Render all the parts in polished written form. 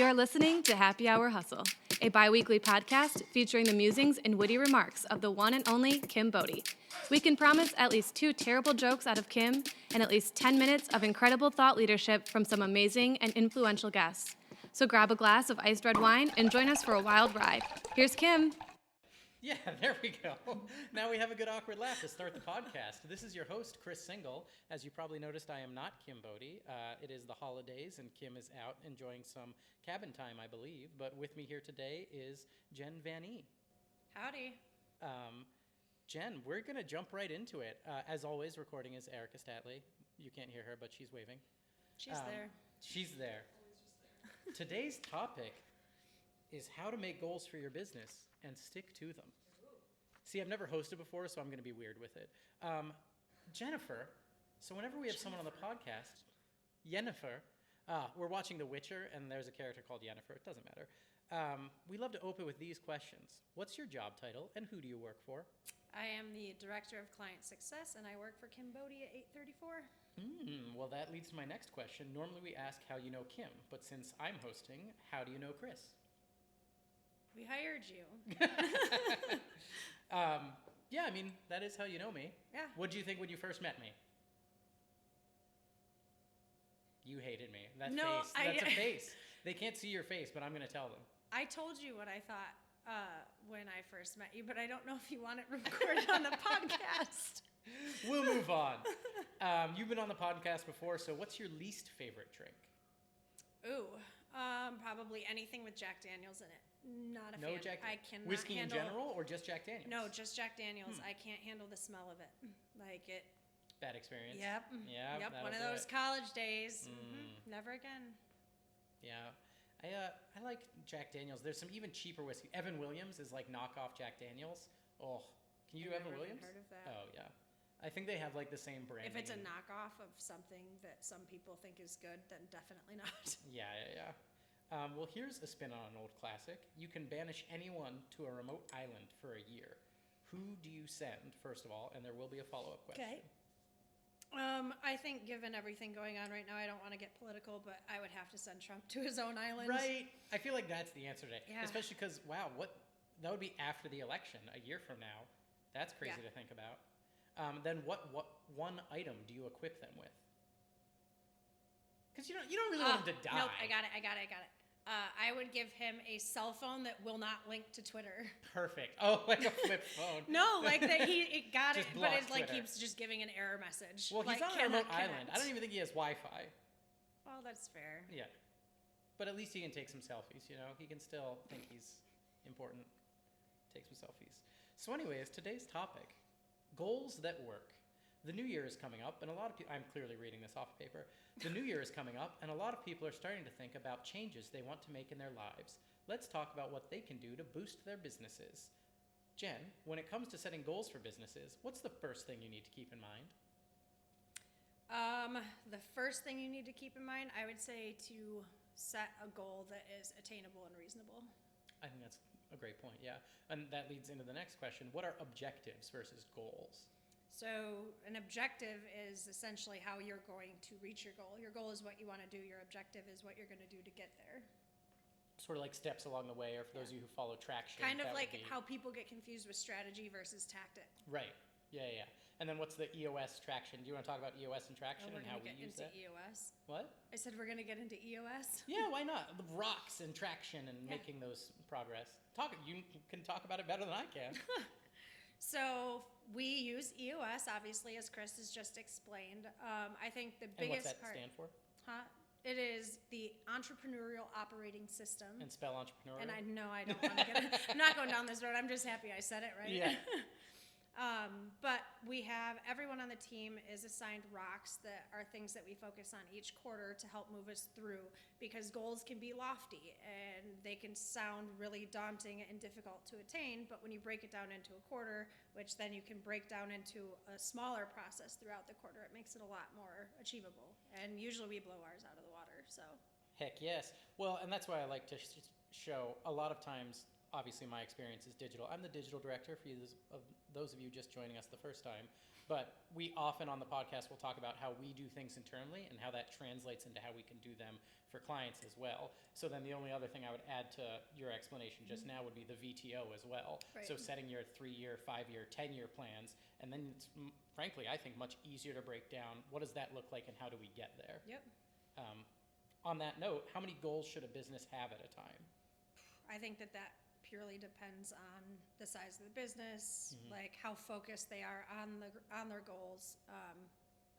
are listening to Happy Hour Hustle, a bi-weekly podcast featuring the musings and witty remarks of the one and only Kim Bodie. We can promise at least 2 terrible jokes out of Kim and at least 10 minutes of incredible thought leadership from some amazing and influential guests. So grab a glass of iced red wine and join us for a wild ride. Here's Kim. Yeah, there we go. Now we have a good awkward laugh to start the podcast. This is your host, Chris Singel. As you probably noticed, I am not Kim Bodie. It is the holidays, and Kim is out enjoying some cabin time, I believe. But with me here today is Jen Van E. Howdy. Jen, we're going to jump right into it. As always, recording is Erica Statley. You can't hear her, but she's waving. She's there. She's there. Today's topic is how to make goals for your business and stick to them. See, I've never hosted before, so I'm going to be weird with it. Jennifer, so whenever we have someone on the podcast, Yennefer, we're watching The Witcher, and there's a character called Yennefer. It doesn't matter. We love to open with these questions. What's your job title, and who do you work for? I am the Director of Client Success, and I work for Kim Bodie at 834. Well, that leads to my next question. Normally we ask how you know Kim, but since I'm hosting, how do you know Chris? We hired you. Yeah, I mean, that is how you know me. Yeah. What did you think when you first met me? You hated me. That face. That's a face. They can't see your face, but I'm going to tell them. I told you what I thought when I first met you, but I don't know if you want it recorded on the podcast. We'll move on. You've been on the podcast before, so what's your least favorite drink? Ooh, probably anything with Jack Daniels in it. Not a fan. No Jack. I cannot Whiskey handle, in general, or just Jack Daniels? No, just Jack Daniels. I can't handle the smell of it. Like it. Bad experience. Yep. Yeah. Yep. One of those college days. Never again. Yeah. I like Jack Daniels. There's some even cheaper whiskey. Evan Williams is like knockoff Jack Daniels. Oh, can you do Evan Williams? Heard of that. Oh yeah. I think they have like the same brand. If it's a knockoff of something that some people think is good, then definitely not. Yeah. Well, here's a spin on an old classic. You can banish anyone to a remote island for a year. Who do you send, first of all? And there will be a follow-up question. Okay. I think given everything going on right now, I don't want to get political, but I would have to send Trump to his own island. Right. I feel like that's the answer today. Yeah. Especially because, wow, that would be after the election, a year from now. That's crazy to think about. Then what one item do you equip them with? Because you don't really want them to die. Nope, I got it. I would give him a cell phone that will not link to Twitter. Perfect. Oh, like a flip phone. No, like that it got it, but it like Twitter. keeps just giving an error message. Well, he's like, on a remote island. I don't even think he has Wi-Fi. Well, that's fair. Yeah. But at least he can take some selfies, you know? He can still think he's important. Take some selfies. So anyways, today's topic, goals that work. The new year is coming up, and a lot of people, I'm clearly reading this off paper. The new year is coming up, and a lot of people are starting to think about changes they want to make in their lives. Let's talk about what they can do to boost their businesses. Jen, when it comes to setting goals for businesses, what's the first thing you need to keep in mind? The first thing you need to keep in mind, I would say to set a goal that is attainable and reasonable. I think that's a great point, yeah. And that leads into the next question. What are objectives versus goals? So an objective is essentially how you're going to reach your goal. Your goal is what you want to do. Your objective is what you're going to do to get there. Sort of like steps along the way, or for those of you who follow traction. Kind of like how people get confused with strategy versus tactic. Right. Yeah. And then what's the EOS traction? Do you want to talk about EOS and traction and how we use that? We're going to get into EOS. What? I said we're going to get into EOS. Yeah, why not? The rocks and traction and making those progress. You can talk about it better than I can. So we use EOS, obviously, as Chris has just explained. I think the biggest part. And what's that stand for? It is the Entrepreneurial Operating System. And spell entrepreneurial? And I know I don't want to get it. I'm not going down this road. I'm just happy I said it right. Yeah. But we have everyone on the team is assigned rocks that are things that we focus on each quarter to help move us through, because goals can be lofty and they can sound really daunting and difficult to attain. But when you break it down into a quarter, which then you can break down into a smaller process throughout the quarter, it makes it a lot more achievable. And usually we blow ours out of the water. So. Heck yes. Well, and that's why I like to show a lot of times. Obviously, my experience is digital. I'm the digital director for those of you just joining us the first time. But we often on the podcast will talk about how we do things internally and how that translates into how we can do them for clients as well. So then the only other thing I would add to your explanation just now would be the VTO as well. Right. So setting your 3-year, 5-year, 10-year plans, and then it's frankly, I think much easier to break down what does that look like and how do we get there. Yep. On that note, how many goals should a business have at a time? I think that purely depends on the size of the business, like how focused they are on their goals.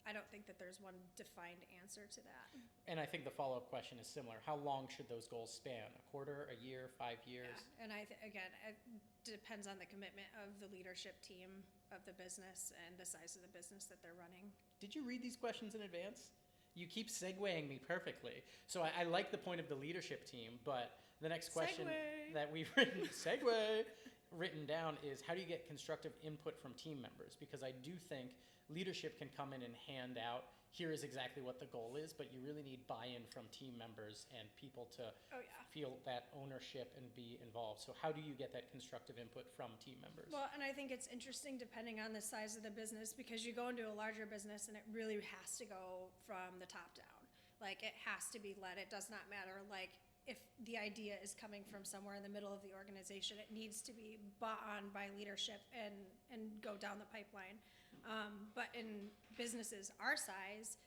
I don't think that there's one defined answer to that. And I think the follow-up question is similar. How long should those goals span? A quarter, a year, 5 years? Yeah. And again, it depends on the commitment of the leadership team of the business and the size of the business that they're running. Did you read these questions in advance? You keep segueing me perfectly. So I like the point of the leadership team, but the next question that we've written down is how do you get constructive input from team members? Because I do think leadership can come in and hand out, here is exactly what the goal is, but you really need buy-in from team members and people to feel that ownership and be involved. So how do you get that constructive input from team members? Well, and I think it's interesting depending on the size of the business, because you go into a larger business and it really has to go from the top down. Like, it has to be led. It does not matter, like, if the idea is coming from somewhere in the middle of the organization, it needs to be bought on by leadership and go down the pipeline. But in businesses our size,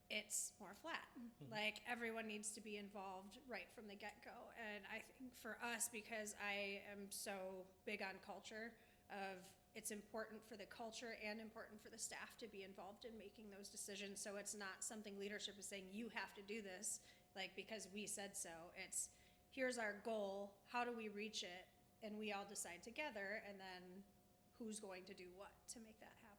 it's more flat. Like, everyone needs to be involved right from the get-go. And I think for us, because I am so big on culture, it's important for the culture and important for the staff to be involved in making those decisions. So it's not something leadership is saying, you have to do this, like, because we said so. It's, here's our goal, how do we reach it, and we all decide together, and then who's going to do what to make that happen.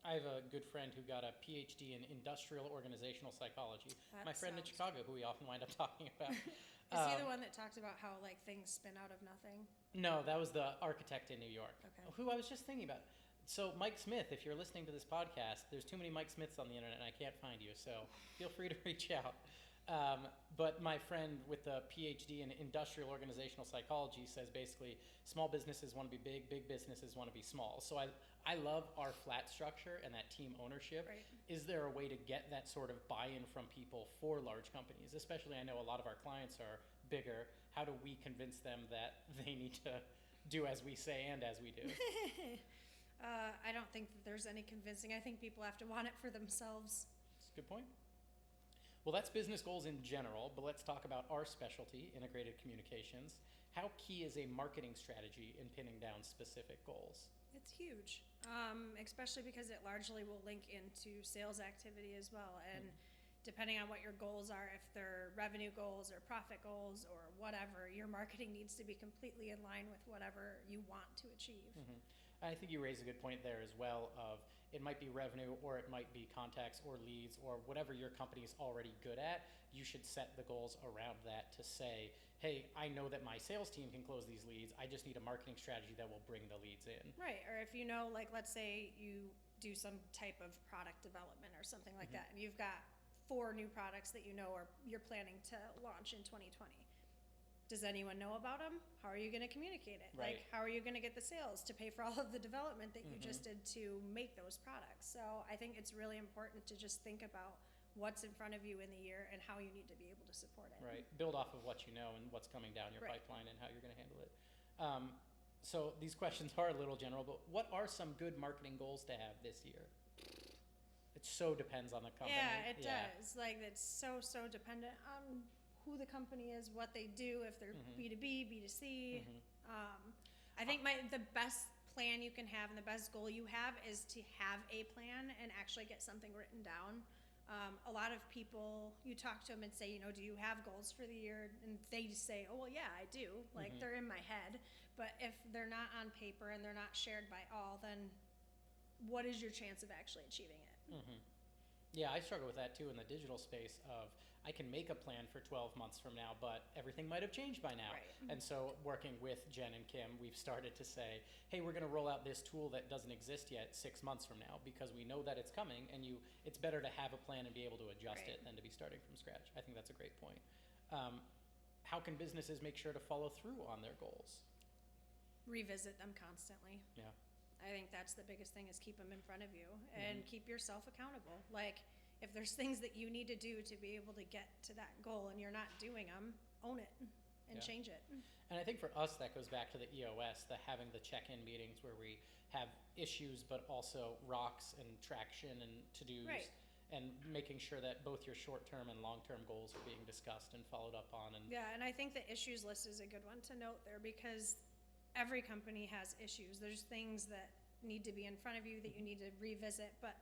I have a good friend who got a PhD in industrial organizational psychology. My friend in Chicago, who we often wind up talking about. Is he the one that talked about how, like, things spin out of nothing? No, that was the architect in New York, Okay. who I was just thinking about. So Mike Smith, if you're listening to this podcast, there's too many Mike Smiths on the internet and I can't find you, so feel free to reach out. But my friend with the PhD in industrial organizational psychology says basically small businesses want to be big, big businesses want to be small. So I love our flat structure and that team ownership. Right. Is there a way to get that sort of buy-in from people for large companies? Especially, I know a lot of our clients are bigger. How do we convince them that they need to do as we say and as we do? I don't think that there's any convincing. I think people have to want it for themselves. That's a good point. Well, that's business goals in general, but let's talk about our specialty, integrated communications. How key is a marketing strategy in pinning down specific goals? It's huge, especially because it largely will link into sales activity as well. And depending on what your goals are, if they're revenue goals or profit goals or whatever, your marketing needs to be completely in line with whatever you want to achieve. I think you raise a good point there as well of it might be revenue or it might be contacts or leads or whatever your company is already good at. You should set the goals around that to say, hey, I know that my sales team can close these leads. I just need a marketing strategy that will bring the leads in. Right. Or if you know, like, let's say you do some type of product development or something like that, and you've got 4 new products that you know or you're planning to launch in 2020. Does anyone know about them? How are you going to communicate it? Right. Like, how are you going to get the sales to pay for all of the development that you just did to make those products? So I think it's really important to just think about what's in front of you in the year and how you need to be able to support it. Right. Build off of what you know and what's coming down your pipeline and how you're going to handle it. So these questions are a little general, but what are some good marketing goals to have this year? It so depends on the company. Yeah, it does. Like, it's so dependent on who the company is, what they do, if they're B2B, B2C. I think the best plan you can have and the best goal you have is to have a plan and actually get something written down. A lot of people, you talk to them and say, you know, do you have goals for the year? And they just say, oh, well, yeah, I do. Like, they're in my head. But if they're not on paper and they're not shared by all, then what is your chance of actually achieving it? Yeah, I struggle with that too in the digital space of I can make a plan for 12 months from now, but everything might have changed by now. Right. And so working with Jen and Kim, we've started to say, hey, we're going to roll out this tool that doesn't exist yet 6 months from now because we know that it's coming and it's better to have a plan and be able to adjust it than to be starting from scratch. I think that's a great point. How can businesses make sure to follow through on their goals? Revisit them constantly. Yeah. I think that's the biggest thing, is keep them in front of you and keep yourself accountable. Like, if there's things that you need to do to be able to get to that goal and you're not doing them, own it and change it. And I think for us, that goes back to the EOS, having the check-in meetings where we have issues, but also rocks and traction and to-dos, Right. and making sure that both your short-term and long-term goals are being discussed and followed up on. And Yeah, and I think the issues list is a good one to note there, because every company has issues. There's things that need to be in front of you that you need to revisit, but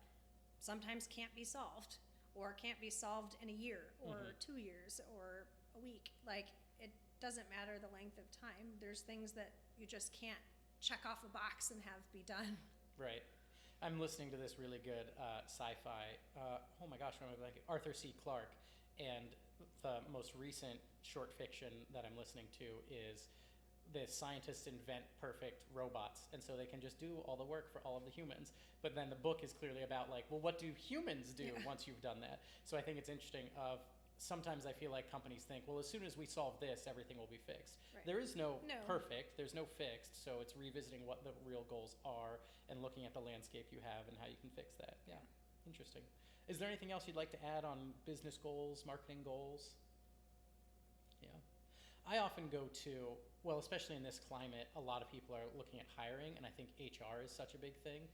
sometimes can't be solved, or can't be solved in a year or 2 years or a week. Like, it doesn't matter the length of time. There's things that you just can't check off a box and have be done. Right. I'm listening to this really good sci-fi, oh my gosh, what am I blanking? Arthur C. Clarke, and the most recent short fiction that I'm listening to is the scientists invent perfect robots, and so they can just do all the work for all of the humans. But then the book is clearly about, like, well, what do humans do once you've done that? So I think it's interesting sometimes I feel like companies think, well, as soon as we solve this, everything will be fixed. Right. There is no perfect, there's no fixed, so it's revisiting what the real goals are and looking at the landscape you have and how you can fix that. Yeah, interesting. Is there anything else you'd like to add on business goals, marketing goals? Yeah. I often go to, well, especially in this climate, a lot of people are looking at hiring, and I think HR is such a big thing.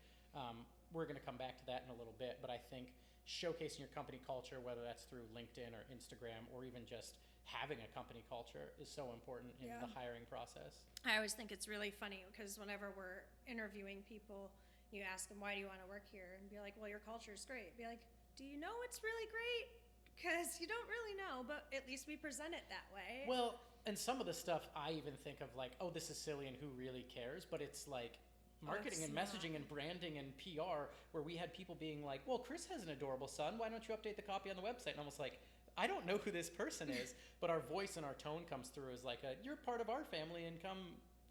We're going to come back to that in a little bit, but I think showcasing your company culture, whether that's through LinkedIn or Instagram, or even just having a company culture, is so important in the hiring process. I always think it's really funny, because whenever we're interviewing people, you ask them, why do you want to work here? And be like, well, your culture is great. Be like, do you know it's really great? Because you don't really know, but at least we present it that way. Well, and some of the stuff I even think of like, oh, this is silly and who really cares? But it's like marketing and messaging and branding and PR, where we had people being like, well, Chris has an adorable son. Why don't you update the copy on the website? And almost like, I don't know who this person is, but our voice and our tone comes through as like, you're part of our family, and come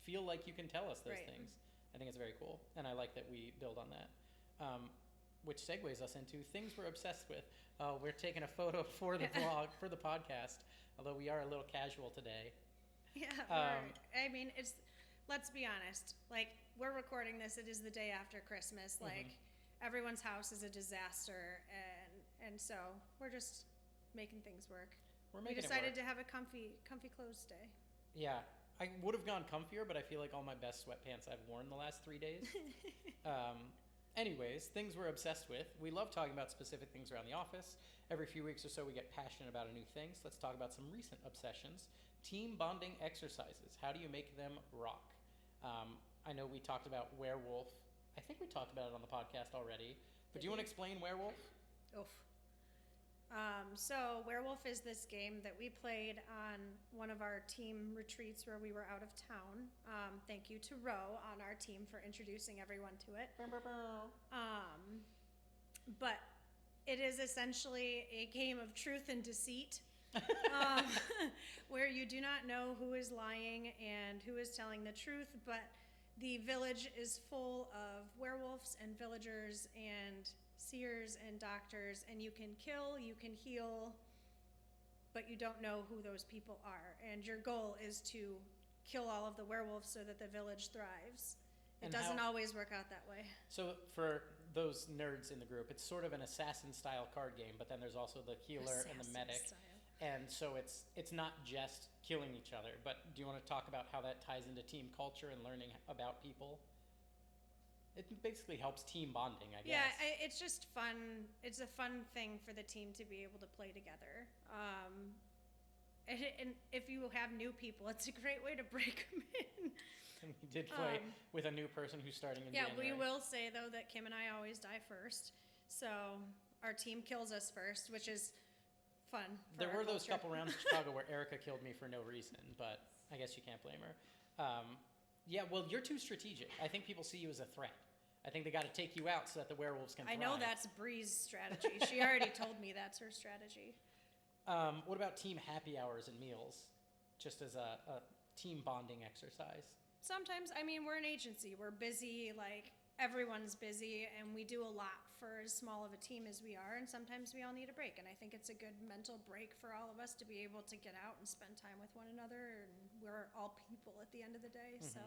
feel like you can tell us those things. I think it's very cool. And I like that we build on that. Which segues us into things we're obsessed with. We're taking a photo for the vlog, for the podcast, although we are a little casual today. Yeah, I mean, let's be honest. Like, we're recording this, it is the day after Christmas. Like, everyone's house is a disaster, and so we're just making things work. We decided to have a comfy clothes day. Yeah, I would have gone comfier, but I feel like all my best sweatpants I've worn the last 3 days. Anyways, things we're obsessed with. We love talking about specific things around the office. Every few weeks or so, we get passionate about a new thing. So let's talk about some recent obsessions. Team bonding exercises. How do you make them rock? I know we talked about werewolf. I think we talked about it on the podcast already. But do you want to explain werewolf? Oof. So werewolf is this game that we played on one of our team retreats where we were out of town. Thank you to Ro on our team for introducing everyone to it. But it is essentially a game of truth and deceit, where you do not know who is lying and who is telling the truth, but the village is full of werewolves and villagers and seers and doctors, and you can kill, you can heal, but you don't know who those people are. And your goal is to kill all of the werewolves so that the village thrives. It doesn't always work out that way. So for those nerds in the group, it's sort of an assassin-style card game, but then there's also the healer and the medic. And so it's not just killing each other, but do you want to talk about how that ties into team culture and learning about people? It basically helps team bonding, I guess. Yeah, it's just fun. It's a fun thing for the team to be able to play together. And if you have new people, it's a great way to break them in. And we did play with a new person who's starting in January. Yeah, we will say, though, that Kim and I always die first. So our team kills us first, which is fun. There were those couple rounds in Chicago where Erica killed me for no reason, but I guess you can't blame her. Yeah, well, you're too strategic. I think people see you as a threat. I think they got to take you out so that the werewolves can thrive. I know that's Bree's strategy. She already told me that's her strategy. What about team happy hours and meals, just as a team bonding exercise? Sometimes, I mean, we're an agency. We're busy, like, everyone's busy, and we do a lot for as small of a team as we are, and sometimes we all need a break. And I think it's a good mental break for all of us to be able to get out and spend time with one another, and we're all people at the end of the day. So.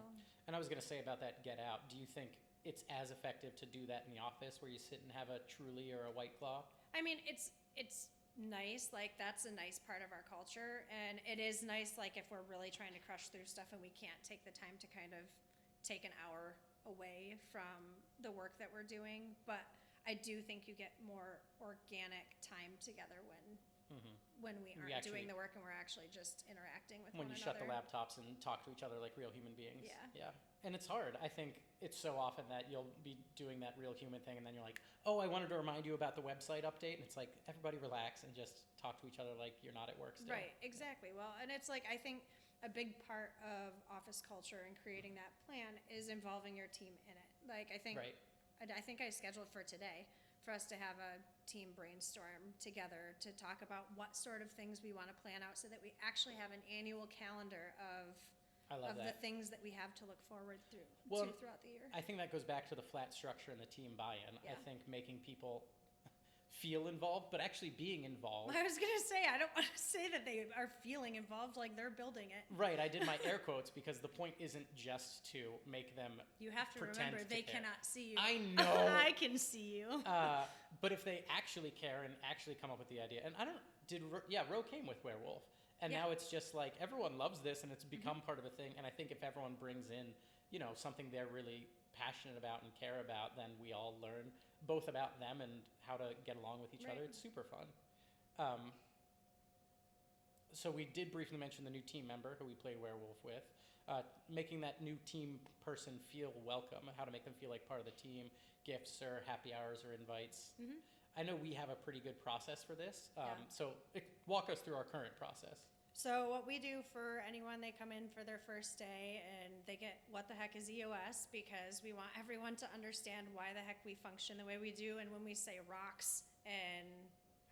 And I was going to say about that get out, do you think it's as effective to do that in the office where you sit and have a Truly or a White Claw? I mean, it's nice. Like, that's a nice part of our culture, and it is nice. Like, if we're really trying to crush through stuff and we can't take the time to kind of take an hour away from the work that we're doing, but I do think you get more organic time together when we aren't doing the work and we're actually just interacting with one another. When you shut the laptops and talk to each other like real human beings. Yeah. And it's hard. I think it's so often that you'll be doing that real human thing and then you're like, oh, I wanted to remind you about the website update. And it's like, everybody relax and just talk to each other like you're not at work still. Right, exactly. Well, and it's like, I think a big part of office culture and creating that plan is involving your team in it. Like, I think I scheduled for today for us to have a team brainstorm together to talk about what sort of things we want to plan out so that we actually have an annual calendar of the things that we have to look forward to throughout the year. I think that goes back to the flat structure and the team buy-in. Yeah. I think making people feel involved, but actually being involved. I was going to say, I don't want to say that they are feeling involved like they're building it. Right, I did my air quotes because the point isn't just to make them You have to remember, they cannot see you. I know. I can see you. But if they actually care and actually come up with the idea, and Ro came with Werewolf, and now it's just like everyone loves this and it's become part of a thing, and I think if everyone brings in, something they're really passionate about and care about, then we all learn both about them and how to get along with each other. It's super fun. So we did briefly mention the new team member who we played Werewolf with, making that new team person feel welcome, how to make them feel like part of the team, gifts or happy hours or invites. I know we have a pretty good process for this. So walk us through our current process. So what we do for anyone, they come in for their first day and they get what the heck is EOS, because we want everyone to understand why the heck we function the way we do. And when we say rocks, and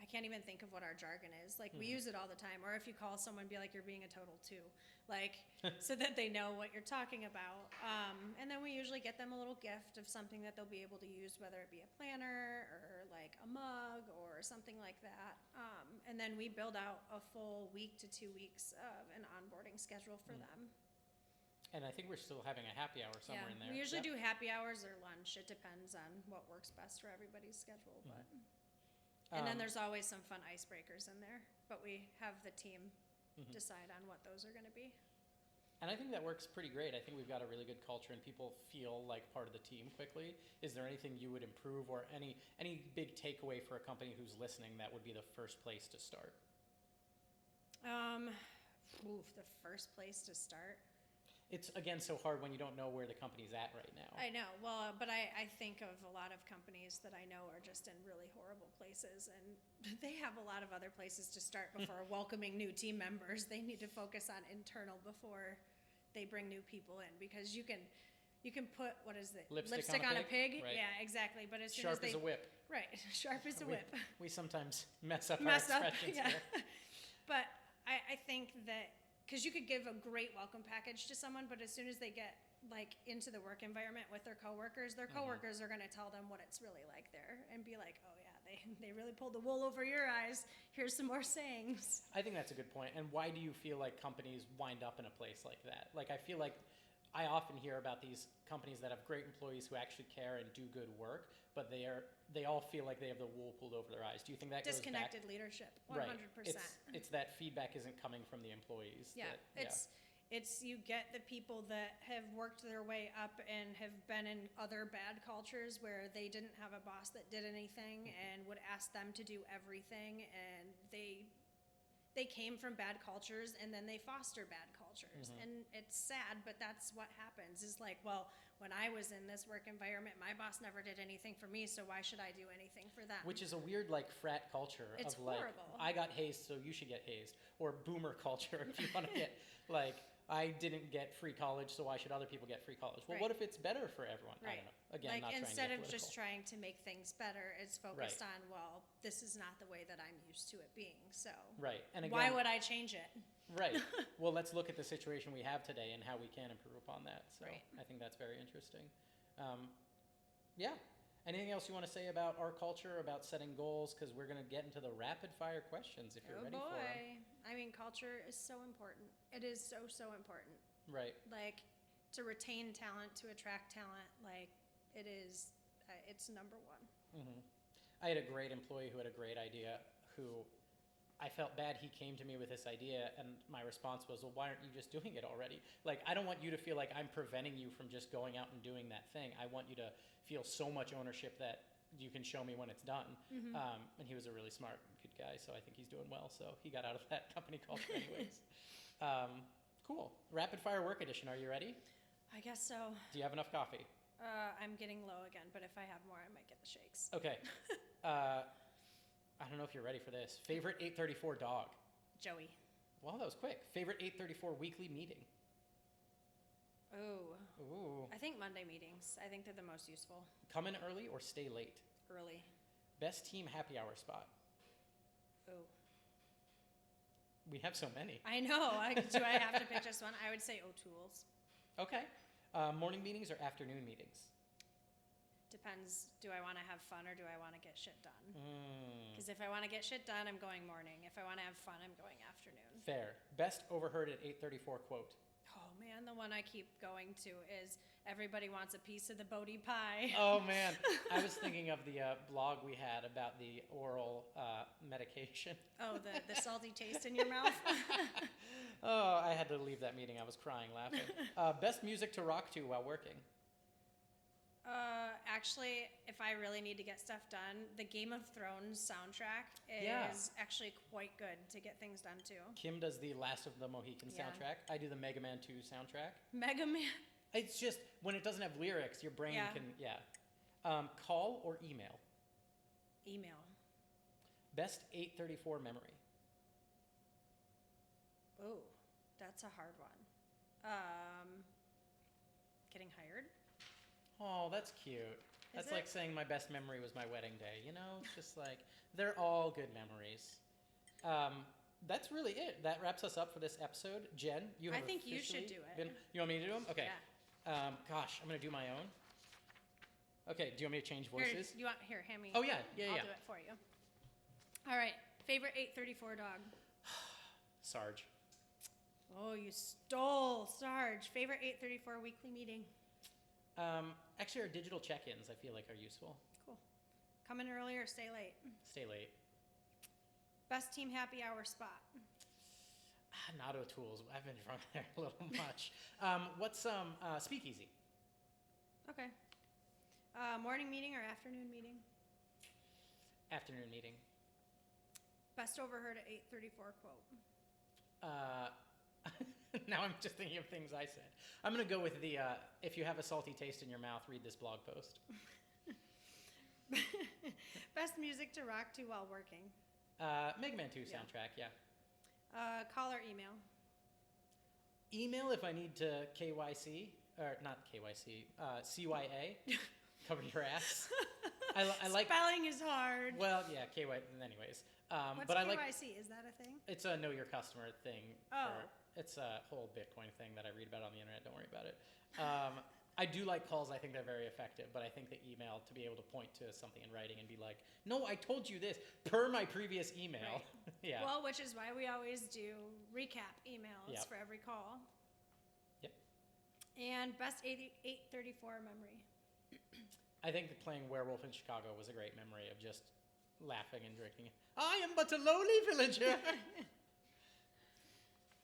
I can't even think of what our jargon is. Like, we use it all the time. Or if you call someone, be like, you're being a total two. Like, so that they know what you're talking about. And then we usually get them a little gift of something that they'll be able to use, whether it be a planner or like a mug or something like that. And then we build out a full week to 2 weeks of an onboarding schedule for them. And I think we're still having a happy hour somewhere in there. We usually do happy hours or lunch. It depends on what works best for everybody's schedule. But and then there's always some fun icebreakers in there, but we have the team decide on what those are going to be. And I think that works pretty great. I think we've got a really good culture and people feel like part of the team quickly. Is there anything you would improve or any big takeaway for a company who's listening that would be the first place to start? The first place to start. It's, again, so hard when you don't know where the company's at right now. I know. Well, but I think of a lot of companies that I know are just in really horrible places, and they have a lot of other places to start before welcoming new team members. They need to focus on internal before they bring new people in, because you can put, what is it? Lipstick on a pig? Right. Yeah, exactly. But as soon Sharp as as a whip. Right, sharp as a whip. We sometimes mess up our expressions here. But I think that, because you could give a great welcome package to someone, but as soon as they get like into the work environment with their coworkers are going to tell them what it's really like there and be like, oh yeah, they really pulled the wool over your eyes. Here's some more sayings. I think that's a good point. And why do you feel like companies wind up in a place like that? Like, I feel like I often hear about these companies that have great employees who actually care and do good work, but they all feel like they have the wool pulled over their eyes. Do you think that disconnected goes back? Leadership, 100%. Right. It's that feedback isn't coming from the employees. Yeah, it's you get the people that have worked their way up and have been in other bad cultures where they didn't have a boss that did anything and would ask them to do everything, and they came from bad cultures and then they foster bad cultures. And it's sad, but that's what happens. Is like, well, when I was in this work environment, my boss never did anything for me, so why should I do anything for them? Which is a weird like frat culture. It's of like, horrible. I got hazed, so you should get hazed. Or boomer culture, if you want to get like, I didn't get free college, so why should other people get free college? Well, what if it's better for everyone? Right. I don't know. Again, like, not trying to instead get of political. just trying to make things better, it's focused on, well, this is not the way that I'm used to it being, so Right. And again, why would I change it? Right. Well, let's look at the situation we have today and how we can improve upon that. So Right. I think that's very interesting. Yeah. Anything else you want to say about our culture, about setting goals? Because we're going to get into the rapid fire questions if you're ready for them. I mean, culture is so important. It is so, so important. Right. Like, to retain talent, to attract talent, like, it is, it's number one. Mm-hmm. I had a great employee who had a great idea, who I felt bad he came to me with this idea, and my response was, well, why aren't you just doing it already? Like, I don't want you to feel like I'm preventing you from just going out and doing that thing. I want you to feel so much ownership that you can show me when it's done. Mm-hmm. And he was a really smart, good guy, so I think he's doing well. So he got out of that company culture anyways. Cool. Rapid fire work edition. Are you ready? I guess so. Do you have enough coffee? I'm getting low again, but if I have more, I might get the shakes. Okay. I don't know if you're ready for this. Favorite 834 dog? Joey. Wow, that was quick. Favorite 834 weekly meeting? Ooh. Ooh. I think Monday meetings. I think they're the most useful. Come in early or stay late? Early. Best team happy hour spot? Ooh. We have so many. I know. Do I have to pick just one? I would say O'Toole's. Okay. Morning meetings or afternoon meetings? Depends. Do I want to have fun or do I want to get shit done? Mm. Because if I want to get shit done, I'm going morning. If I want to have fun, I'm going afternoon. Fair. Best overheard at 834 quote? Oh man, the one I keep going to is everybody wants a piece of the Bodhi pie. Oh man, I was thinking of the blog we had about the oral medication. Oh, the salty taste in your mouth? Oh, I had to leave that meeting. I was crying laughing. Best music to rock to while working? Actually, if I really need to get stuff done, the Game of Thrones soundtrack is actually quite good to get things done too. Kim does the Last of the Mohican soundtrack. I do the Mega Man 2 soundtrack. Mega Man. It's just, when it doesn't have lyrics, your brain can, call or email? Email. Best 834 memory? Oh, that's a hard one. Getting hired. Oh, that's cute. That's Is like it? saying my best memory was my wedding day, you know? It's just like, they're all good memories. That's really it. That wraps us up for this episode. Jen, you have I think you should officially do it. You want me to do them? Okay. Yeah. Gosh, I'm going to do my own. Okay, do you want me to change voices? Hand me. Oh, yeah. I'll do it for you. All right. Favorite 834 dog? Sarge. Oh, you stole Sarge. Favorite 834 weekly meeting? Actually, our digital check-ins, I feel like, are useful. Cool. Come in early or stay late? Stay late. Best team happy hour spot? Not O'Toole's. I've been drunk there a little much. What's Speakeasy? Okay. Morning meeting or afternoon meeting? Afternoon meeting. Best overheard at 834 quote? Now I'm just thinking of things I said. I'm going to go with the, if you have a salty taste in your mouth, read this blog post. Best music to rock to while working? Mega Man 2 soundtrack, yeah. Call or email? Email if I need to KYC, or not KYC, CYA, cover your ass. I like Spelling is hard. Well, yeah, anyways. What's but KYC? I like, Is that a thing? it's a know your customer thing. Oh. It's a whole Bitcoin thing that I read about on the internet. Don't worry about it. I do like calls. I think they're very effective, but I think the email, to be able to point to something in writing and be like, no, I told you this per my previous email. Right. Yeah. Well, which is why we always do recap emails for every call. Yep. And best 834 memory? I think playing Werewolf in Chicago was a great memory of just laughing and drinking. I am but a lowly villager.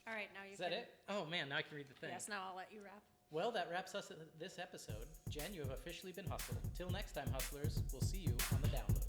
All right, now you Is that it? Oh man, now I can read the thing. Yes, now I'll let you wrap. Well, that wraps us this episode. Jen, you have officially been hustled. Till next time, hustlers, we'll see you on the download.